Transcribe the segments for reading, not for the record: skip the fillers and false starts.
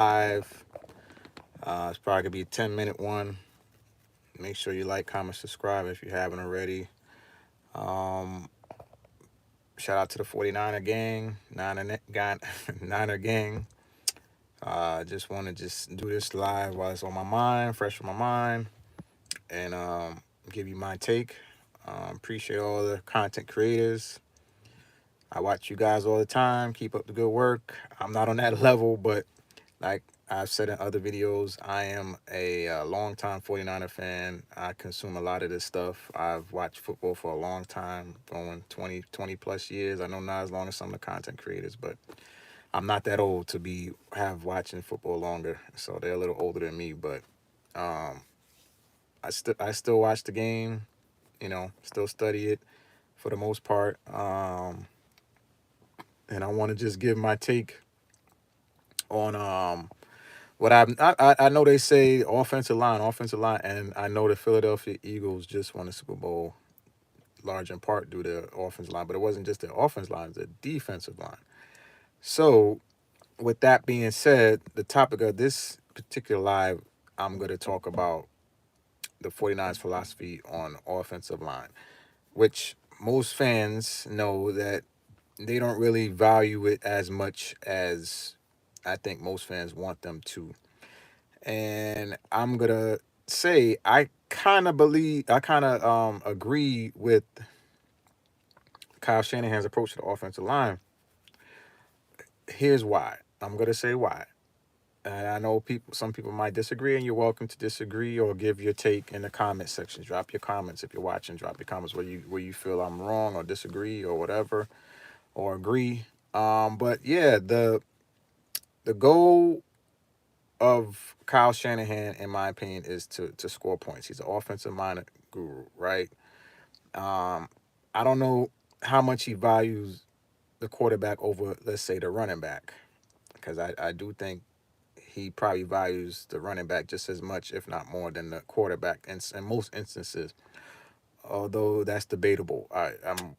live. It's probably gonna be a 10-minute one. Make sure you like, comment, subscribe if you haven't already. Um, Shout out to the 49er gang, Niner gang. Just want to just do this live while it's on my mind, fresh on my mind, and give you my take. Appreciate all the content creators. I watch you guys all the time. Keep up the good work. I'm not on that level, but like I've said in other videos, I am a longtime 49er fan. I consume a lot of this stuff. I've watched football for a long time, going 20 plus years. I know not as long as some of the content creators, but I'm not that old to be have watching football longer. So they're a little older than me, but um, I still watch the game. Still study it for the most part. And I want to just give my take on what I know they say offensive line, and I know the Philadelphia Eagles just won the Super Bowl large in part due to offensive line, but it wasn't just the offensive line, it's the defensive line. So with that being said, the topic of this particular live, I'm going to talk about the 49ers philosophy on offensive line, which most fans know that they don't really value it as much as I think most fans want them to. And I'm gonna say I kind of agree with Kyle Shanahan's approach to the offensive line. Here's why. I'm gonna say why. And I know some people might disagree, and you're welcome to disagree or give your take in the comment section. Drop your comments if you're watching. Drop your comments where you feel I'm wrong or disagree or whatever or agree. But yeah, the goal of Kyle Shanahan, in my opinion, is to score points. He's an offensive minded guru, right? Um, I don't know how much he values the quarterback over, let's say, the running back, because I do think he probably values the running back just as much, if not more, than the quarterback in most instances. Although that's debatable. I'm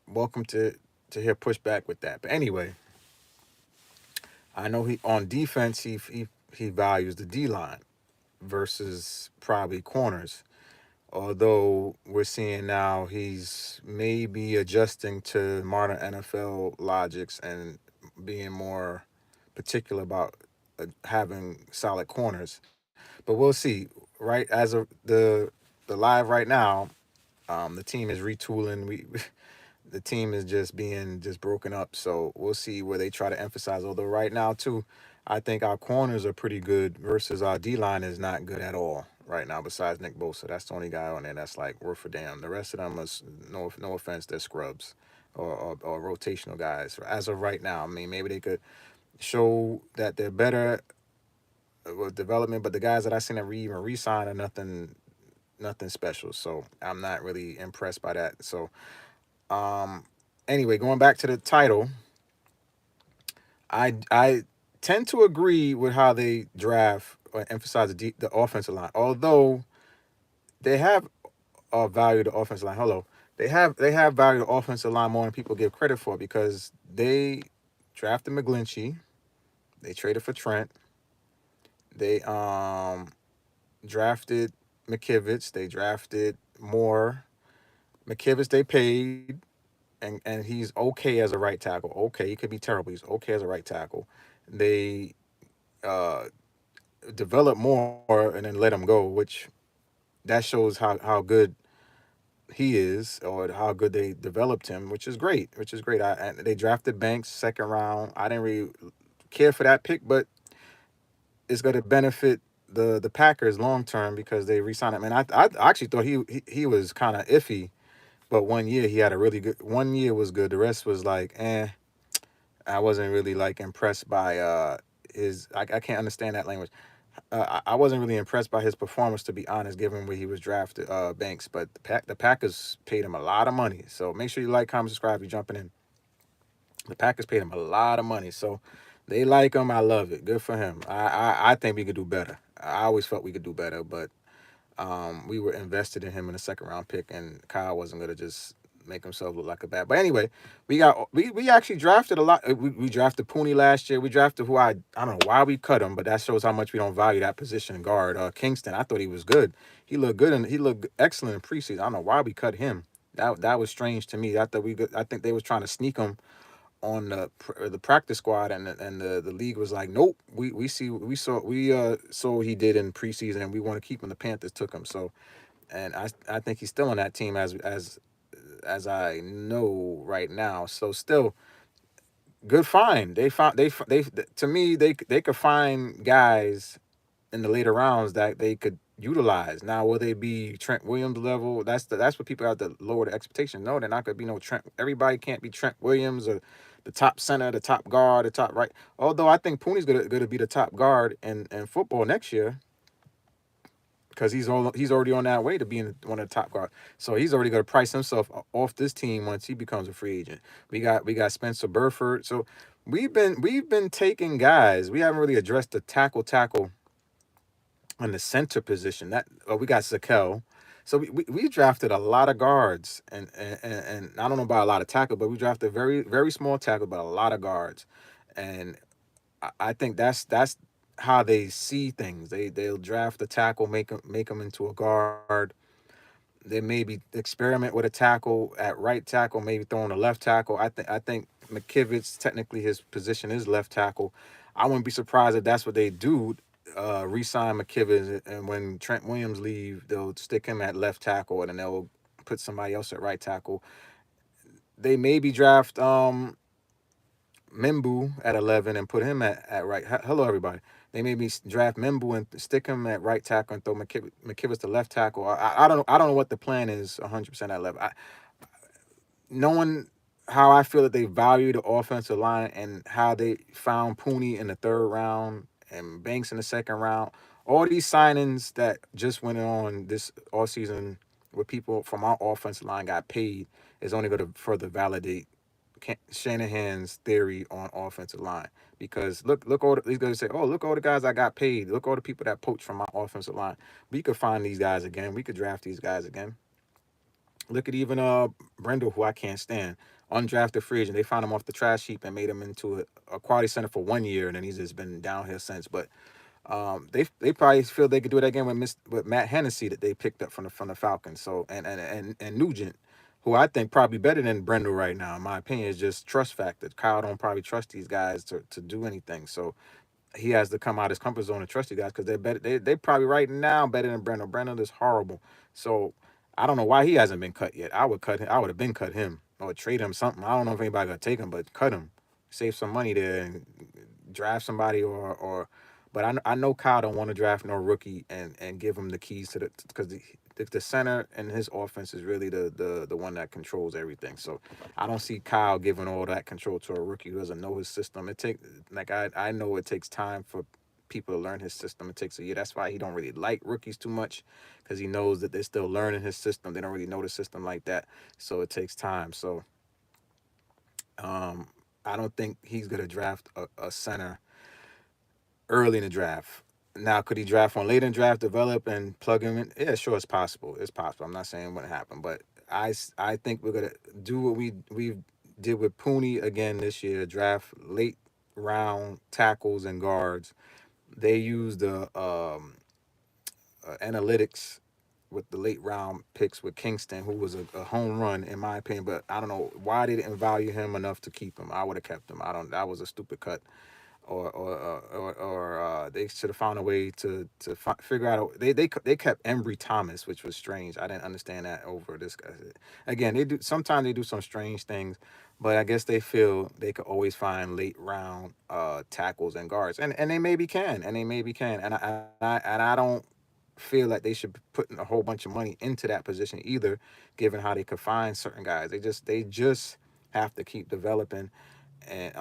welcome to hear pushback with that. But anyway, I know he on defense he values the D line versus probably corners. Although we're seeing now he's maybe adjusting to modern NFL logics and being more particular about having solid corners. But we'll see. Right as of the live right now, the team is retooling. We the team is just being just broken up. So we'll see where they try to emphasize. Although right now too, I think our corners are pretty good versus our D line is not good at all right now. Besides Nick Bosa, that's the only guy on there that's like worth a damn. The rest of them is no offense, they're scrubs or rotational guys as of right now. I mean, maybe they could show that they're better with development, but the guys that I seen that even re-sign are nothing special. So I'm not really impressed by that. So um, anyway, going back to the title, I tend to agree with how they draft or emphasize the offensive line. Although they have valued the offensive line. Hello, they have valued the offensive line more than people give credit for because they drafted McGlinchey, they traded for Trent, they drafted McKivitz, they drafted Moore. McKivitz they paid, and he's okay as a right tackle. Okay, he could be terrible. He's okay as a right tackle. They uh, develop more and then let him go, which that shows how good he is or how good they developed him, which is great. Which is great. And they drafted Banks second round. I didn't really care for that pick, but it's going to benefit the Packers long term because they re-signed him. And I actually thought he was kind of iffy, but 1 year he had a really good. 1 year was good. The rest was like, eh. I wasn't really like impressed by his. I can't understand that language. I wasn't really impressed by his performance, to be honest, given where he was drafted, Banks. But the Packers paid him a lot of money. So make sure you like, comment, subscribe if you're jumping in. The Packers paid him a lot of money. So they like him. I love it. Good for him. I think we could do better. I always felt we could do better, but we were invested in him in a second round pick, and Kyle wasn't going to just make himself look like a bad. But anyway, we actually drafted a lot. We drafted Pooney last year. We drafted who I don't know why we cut him, but that shows how much we don't value that position guard. Kingston, I thought he was good. He looked good and he looked excellent in preseason. I don't know why we cut him. That was strange to me. I think they was trying to sneak him on the practice squad, and the league was like, nope, we saw what he did in preseason, and we want to keep him. The Panthers took him, so and I think he's still on that team as I know right now. So still good find. They to me they could find guys in the later rounds that they could utilize. Now will they be Trent Williams level? That's what people have to lower the expectation. No, they're not gonna be no Trent. Everybody can't be Trent Williams or the top center, the top guard, the top right. Although I think Pooney's gonna be the top guard in football next year because he's already on that way to being one of the top guards. So he's already going to price himself off this team once he becomes a free agent. We got Spencer Burford. So we've been taking guys. We haven't really addressed the tackle on the center position. We got Zakel. So we drafted a lot of guards and I don't know about a lot of tackle, but we drafted very very small tackle, but a lot of guards, and I think that's how they see things. They'll draft a tackle, make them into a guard. They maybe experiment with a tackle at right tackle, maybe throwing a left tackle. I think McKivitz, technically his position is left tackle. I wouldn't be surprised if that's what they do. Resign McKivitz, and when Trent Williams leave, they'll stick him at left tackle, and then they'll put somebody else at right tackle. They maybe draft Membu at 11 and put him at right. Hello, everybody. They maybe draft Membu and stick him at right tackle and throw McKivitz to left tackle. I don't know. I don't know what the plan is 100% at 11. Knowing how I feel that they value the offensive line and how they found Pooney in the third round and Banks in the second round, all these signings that just went on this all season where people from our offensive line got paid is only going to further validate Shanahan's theory on offensive line, because look all these guys say, oh, look all the guys I got paid, look all the people that poached from my offensive line. We could find these guys again. We could draft these guys again. Look at even Brendel, who I can't stand, undrafted free agent. They found him off the trash heap and made him into a quality center for 1 year, and then he's just been downhill since. But they probably feel they could do it again with Matt Hennessy that they picked up from the Falcons. So and Nugent, who I think probably better than Brendel right now, in my opinion, is just trust factor. Kyle don't probably trust these guys to do anything. So he has to come out of his comfort zone and trust these guys because they're better. They probably right now better than Brendel. Brendel is horrible. So I don't know why he hasn't been cut yet. I would cut him. I would have been cut him or trade him something. I don't know if anybody gonna take him, but cut him, save some money there and draft somebody or. But I know Kyle don't want to draft no rookie and give him the keys to because the center and his offense is really the one that controls everything. So I don't see Kyle giving all that control to a rookie who doesn't know his system. I know it takes time for people to learn his system. It takes a year. That's why he don't really like rookies too much, because he knows that they're still learning his system. They don't really know the system like that, so it takes time. So I don't think he's gonna draft a center early in the draft. Now, could he draft one later in draft, develop and plug him in? Yeah, sure, it's possible. It's possible. I'm not saying it wouldn't happen, but I think we're gonna do what we did with Pooney again this year. Draft late round tackles and guards. They used the analytics with the late round picks with Kingston, who was a home run in my opinion. But I don't know why they didn't value him enough to keep him. I would have kept him. I don't. That was a stupid cut. Or they should have found a way to figure out. They kept Embry Thomas, which was strange. I didn't understand that over this guy. Again, they do sometimes they do some strange things, but I guess they feel they could always find late round tackles and guards, and they maybe can, and I don't feel like they should be putting a whole bunch of money into that position either, given how they could find certain guys. They just have to keep developing and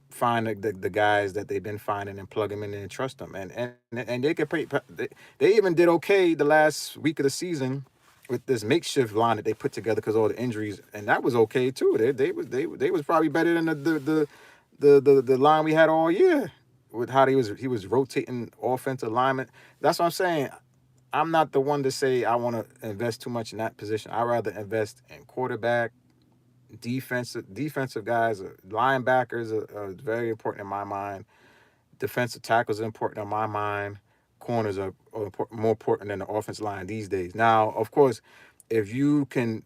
find the guys that they've been finding and plug them in there and trust them. And they could they even did okay the last week of the season with this makeshift line that they put together because all the injuries, and that was okay too. They was probably better than the line we had all year with how he was rotating offensive alignment. That's what I'm saying. I'm not the one to say I want to invest too much in that position. I rather invest in quarterback, defensive guys, linebackers are very important in my mind. Defensive tackles are important in my mind. Corners are more important than the offensive line these days. Now, of course, if you can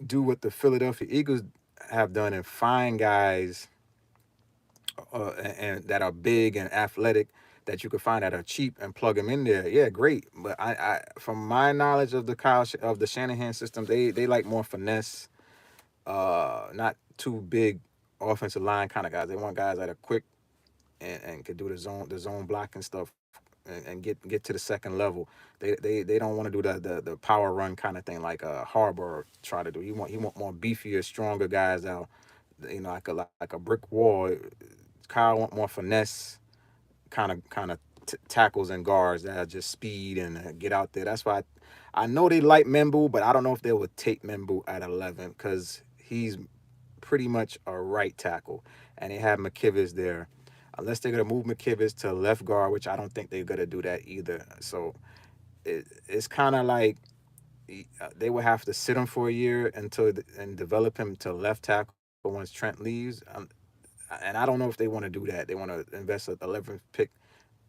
do what the Philadelphia Eagles have done and find guys and that are big and athletic that you can find that are cheap and plug them in there. Yeah, great. But from my knowledge of of the Shanahan system, they like more finesse, not too big offensive line kind of guys. They want guys that are quick and could do the zone blocking stuff and get to the second level. They don't want to do the power run kind of thing like Harbour try to do. He want more beefier, stronger guys out. Like a brick wall. Kyle want more finesse, kind of tackles and guards that are just speed and get out there. That's why I know they like Membu, but I don't know if they would take Membu at 11 because he's pretty much a right tackle, and they have McKivitz there. Unless they're gonna move McKivitz to left guard, which I don't think they're gonna do that either. So it's kind of like they would have to sit him for a year and develop him to left tackle once Trent leaves. And I don't know if they want to do that. They want to invest an 11th pick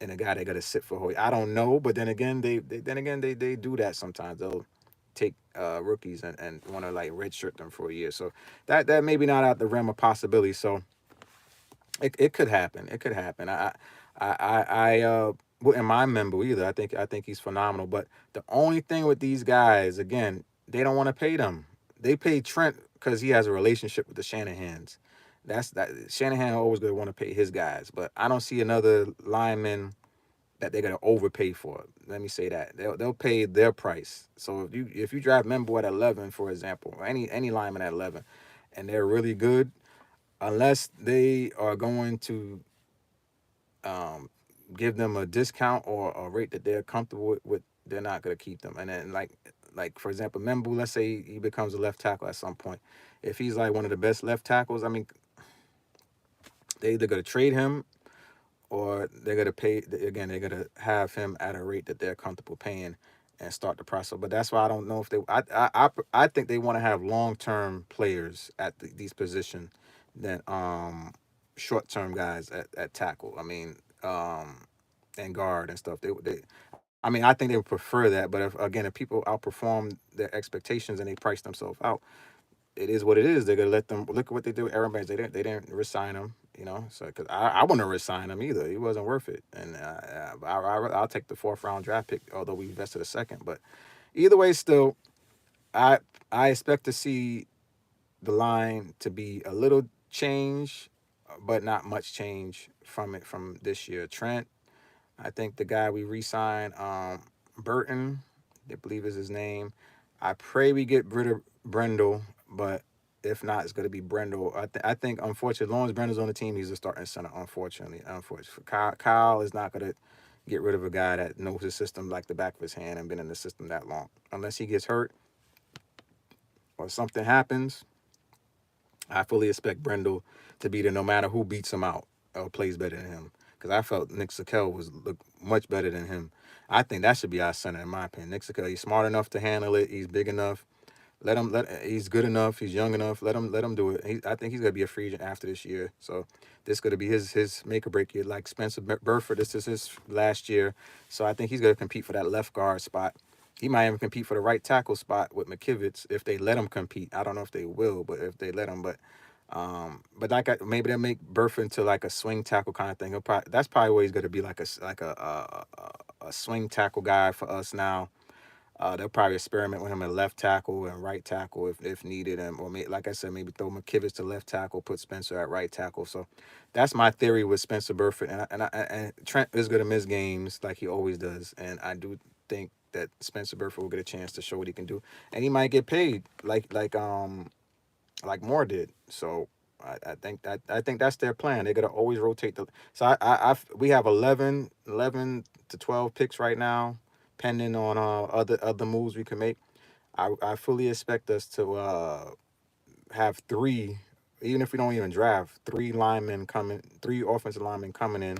in a guy they got to sit for. I don't know, but then again, they do that sometimes. They'll take rookies and want to like redshirt them for a year. So that maybe not out the realm of possibility. So it could happen. It could happen. I wouldn't mind Membo either. I think he's phenomenal. But the only thing with these guys, again, they don't want to pay them. They pay Trent because he has a relationship with the Shanahans. That Shanahan always gonna want to pay his guys, but I don't see another lineman that they're gonna overpay for. Let me say that they'll pay their price. So if you draft Membo at 11, for example, or any lineman at 11, and they're really good, unless they are going to um, give them a discount or a rate that they're comfortable with, they're not going to keep them. And then like for example, Membu, let's say he becomes a left tackle at some point. If he's like one of the best left tackles, I mean, they either going to trade him or they're going to pay again. They're going to have him at a rate that they're comfortable paying and start the process. But that's why I don't know if they. I think they want to have long term players at these positions than short term guys at tackle. I mean, and guard and stuff. They I mean, I think they would prefer that. But if people outperform their expectations and they price themselves out, it is what it is. They're gonna let them look at what they do with Aaron Banks. They didn't resign him, So because I wouldn't resign him either. He wasn't worth it. And I'll take the fourth round draft pick, although we invested a second. But either way, still, I I expect to see the line to be a little change, but not much change from it from this year. Trent, I think the guy we re-signed, Burton, I believe is his name. I pray we get rid of Brendel, but if not, it's going to be Brendel. I think unfortunately, as long as Brendel's on the team, he's a starting center. Unfortunately, Kyle is not going to get rid of a guy that knows his system like the back of his hand and been in the system that long. Unless he gets hurt or something happens, I fully expect Brendel to be there no matter who beats him out or plays better than him. Because I felt Nick Sakel was look much better than him. I think that should be our center in my opinion. Nick Sakel, he's smart enough to handle it. He's big enough. He's good enough. He's young enough. Let him do it. I think he's gonna be a free agent after this year. So this gonna be his make or break year. Like Spencer Burford, this is his last year. So I think he's gonna compete for that left guard spot. He might even compete for the right tackle spot with McKivitz if they let him compete. I don't know if they will, but if they let him, but like maybe they'll make Burford into like a swing tackle kind of thing. That's probably where he's gonna be like a swing tackle guy for us now. They'll probably experiment with him at left tackle and right tackle if needed, and like I said, maybe throw McKivitz to left tackle, put Spencer at right tackle. So that's my theory with Spencer Burford, and Trent is going to miss games like he always does, and I do think that Spencer Burford will get a chance to show what he can do, and he might get paid like Moore did. So I think that's their plan. They're gonna always rotate the. So we have 11 to 12 picks right now, pending on other moves we can make. I fully expect us to have three, even if we don't even draft, three offensive linemen coming in,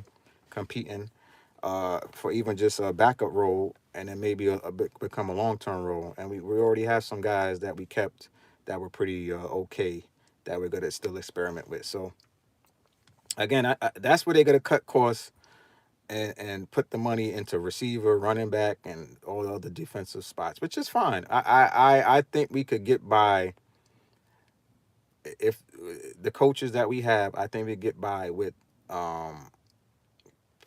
competing. for even just a backup role, and then maybe become a long term role. And we already have some guys that we kept that were pretty okay, that we're gonna still experiment with. So again, that's where they're gonna cut costs and put the money into receiver, running back, and all the other defensive spots, which is fine. I think we could get by if the coaches that we have. I think we get by with um,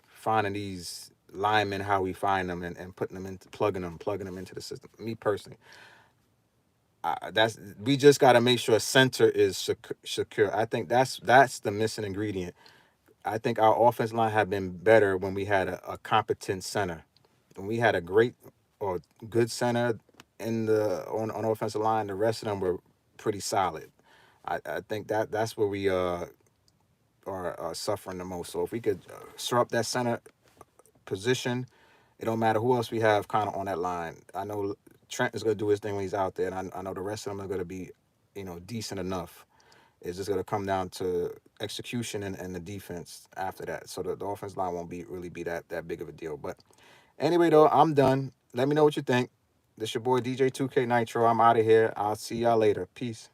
finding these linemen how we find them, and putting them into plugging them into the system. Me personally, that's we just got to make sure center is secure. I think that's the missing ingredient. I think our offense line have been better when we had a competent center. When we had a great or good center in the on offensive line, the rest of them were pretty solid. I think that's where we are suffering the most. So if we could shore up that center position, it don't matter who else we have kind of on that line. I know Trent is going to do his thing when he's out there, and I know the rest of them are going to be, decent enough. It's just going to come down to execution and the defense after that. So the offense line won't be that big of a deal. But anyway, though, I'm done. Let me know what you think. This your boy DJ 2K Nitro. I'm out of here. I'll see y'all later. Peace.